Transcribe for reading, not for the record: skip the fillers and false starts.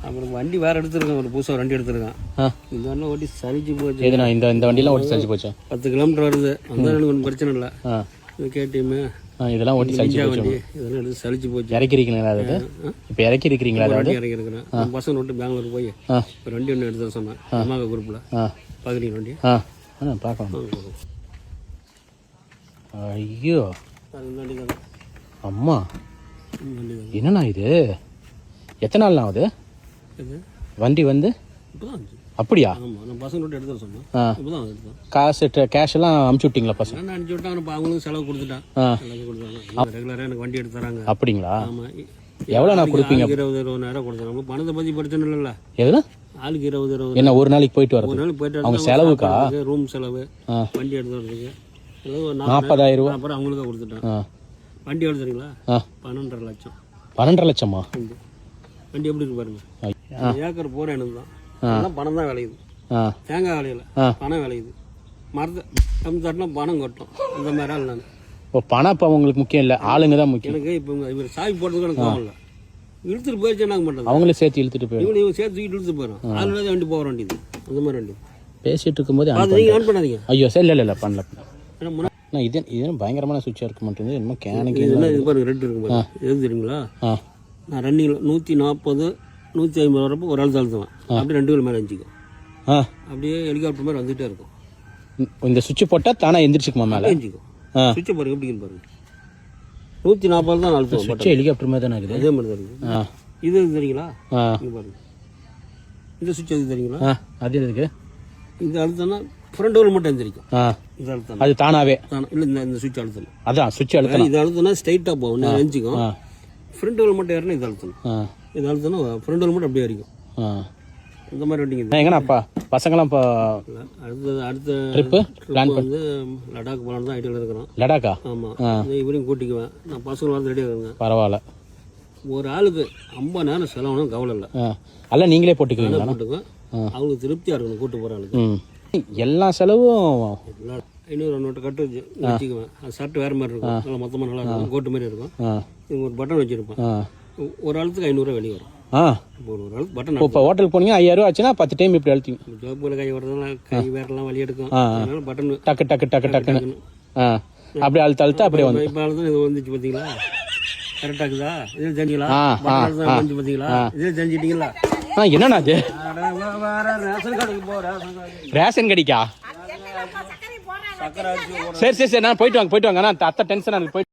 அப்புறம் வண்டி வேறு எடுத்துருக்கேன், ஒரு புதுசாக வண்டி எடுத்துருக்கேன். இந்த வண்டி ஓட்டி சலிச்சு போச்சு. எதுனா இந்த வண்டியெலாம் ஓட்டி சலிச்சு போச்சு. 10 கிலோமீட்டர் வருது. அந்த எனக்கு ஒன்றும் பிரச்சனை இல்லை. இது கேடிஎம் இதெல்லாம் ஓட்டி சலிச்சு போச்சு. வண்டி இதெல்லாம் எடுத்து சலிச்சு போச்சு. இறக்கிருக்கீங்களா அதாவது? இப்போ இறக்கிருக்கிறீங்களா? வண்டி இறக்கிருக்கிறேன். பசங்க விட்டு பெங்களூர் போய் ஒரு வண்டி ஒன்று எடுத்து சொன்னேன். அம்மாங்க குரூப்பில் பார்க்குறீங்க வண்டி? பார்க்கலாம். ஐயோ இந்த வண்டி தான். அம்மா என்னண்ணா இது? எத்தனை நாள் ஆகுது வண்டி வந்து? அப்படியா? நான் பசங்க விட்டு எடுத்து சொன்னேன். இப்போதான் எடுத்தேன். காசு கேஷ் எல்லாம் அமுச்சு விட்டீங்களா? பசங்க நான் அனுப்பிச்சு விட்டாங்க. அவங்களும் செலவு கொடுத்துட்டான். ரெகுலராக எனக்கு வண்டி எடுத்து தராங்க. அப்படிங்களா? ஆமாம். எவ்வளோ நான் கொடுப்பீங்க? 20,000 கொடுத்தாங்க. பணத்தை பற்றி பிரச்சனை இல்லைல்ல. எதுனா ஆளுக்கு 20,000. என்ன ஒரு நாளைக்கு போயிட்டு வர? ஒரு நாளைக்கு போயிட்டு அவங்க செலவுக்கா? ரூம் செலவு, வண்டி எடுத்து வரதுக்கு 40,000 ரூபா. அப்புறம் அவங்களுக்கா கொடுத்துட்டேன். வண்டி எடுத்துறீங்களா? 12.5 லட்சம். 12.5 லட்சமா? வண்டி எப்படி இருக்கு பாருங்க. ஏக்கர் போற எனக்கு தான். பணம் தான் விளையுது. தேங்காய் விளையல, பணம் விளையுது. மரத்தை கம்மி தட்டினா பணம் கொட்டும். அந்த மாதிரி ஆள் நான். இப்போ பணம் இப்போ உங்களுக்கு முக்கியம் இல்லை, ஆளுங்க தான் முக்கியம். எனக்கு இப்போ இவர் சாவி போடுறதுக்கு எனக்கு கோவம் இல்லை. இழுத்துட்டு போயிடுச்சு என்ன பண்ணுறது? அவங்களே சேர்த்து இழுத்துட்டு போயிடும். இவங்க சேர்த்து தூக்கிட்டு இழுத்து போயிடும். அதில் வண்டி போகிற வண்டி அந்த மாதிரி வண்டி. பேசிட்டு இருக்கும்போது நீங்கள் ஆன் பண்ணாதீங்க. ஐயோ சரி இல்லை பண்ணல. இது பயங்கரமான சுவிட்சாக இருக்க மாட்டேங்குது. என்னமோ கேனுக்கு இதெல்லாம் இது பாருங்க, ரெட் இருக்கு பாருங்க. எது தெரியுங்களா? நான் ரன்னிங்கில் 140, 150 வரப்போ ஒரு ஆள் தாழ்த்துவேன். அப்படியே 2 கிலோ மேலே அஞ்சிக்கும். அப்படியே ஹெலிகாப்டர் மாதிரி வந்துகிட்டே இருக்கும். இந்த சுவிட்ச் போட்டால் தானே எந்திரிச்சுக்குமா மேலே? அஞ்சிக்கும். சுவிட்சை பாருங்க எப்படி பாருங்க. 140 தான் அழுத்துவோம். சுவிட்ச் ஹெலிகாப்டர் மாதிரி தானே இருக்குது. அதே மாதிரி தான் இருக்குது. இது தெரியுங்களா? இங்கே பாருங்க. இந்த சுவிட்ச் எது தெரியுங்களா? அது எதுக்கு? இது அழுத்தம்னா ஃப்ரண்ட் டோர் மட்டும் எந்திரிக்கும். இது அழுத்தம் அது தானாவே இல்லை. இந்த சுவிட்ச் அழுத்தணும். அதான் சுவிட்ச் அழுத்தணும். இது அழுத்தம்னா ஸ்ட்ரைட்டாக போகும், எஞ்சிக்கும். ஃப்ரண்ட் டோர் மட்டும் ஏறினா இது அழுத்தணும். இது அழுத்தம்னா ஃப்ரண்ட் டோர் மட்டும் அப்படியே அடிக்கும். இந்த மாதிரி வண்டிங்க. எங்கண்ணாப்பா பசங்களாம் இப்போ அடுத்த ட்ரிப்பு பிளான் வந்து லடாக் போகலான்னு தான் ஐடியாவில் இருக்கிறோம். லடாக்கா? ஆமாம். இவரையும் கூட்டிக்குவேன். நான் பசங்க வந்து ரெடியாக இருக்குங்க. பரவாயில்ல. ஒரு ஆளுக்கு 50 நேரம் செலவுனா கவலை இல்லை. அல்ல நீங்களே போட்டுக்குவீங்களா? போட்டுக்குவேன். அவங்களுக்கு திருப்தியாக இருக்கணும் கூட்டு போகிற ஆளுக்கு. எல்லா செலவும் 500 நோட்டு கட்டு வச்சுக்குவேன். அது ஷர்ட் வேறு மாதிரி இருக்கும். நல்லா மொத்தமாக நல்லா இருக்கும். கோட்டு மாதிரி இருக்கும். இவங்க ஒரு பட்டன் வச்சுருப்பேன். ஒரு ஆளுக்கு 500 வெளியே வரும். ஒரு ஆளுக்கு பட்டன். இப்போ ஹோட்டலுக்கு போனீங்க 5000 ஆச்சுன்னா 10 டைம் இப்படி அழுத்திங்க. ஜோப்பில் கை வரதுலாம் கை வேறெல்லாம் வலி எடுக்கும். அதனால பட்டன் டக்குன்னு அப்படியே அழுத்த அப்படியே வந்து. இப்போ அழுத்தம் இது வந்துச்சு பார்த்தீங்களா? கரெக்டாக இருக்குதா? இதில் தெரிஞ்சிங்களா? வந்து பார்த்தீங்களா? இதில் தெரிஞ்சிட்டீங்களா? என்னண்ணா அது? ரேஷன் கடைக்கு போ. ரேஷன் கடைக்கா? சரி நான் போயிட்டு வாங்க. நான் அத்தை டென்ஷன் போயிட்டு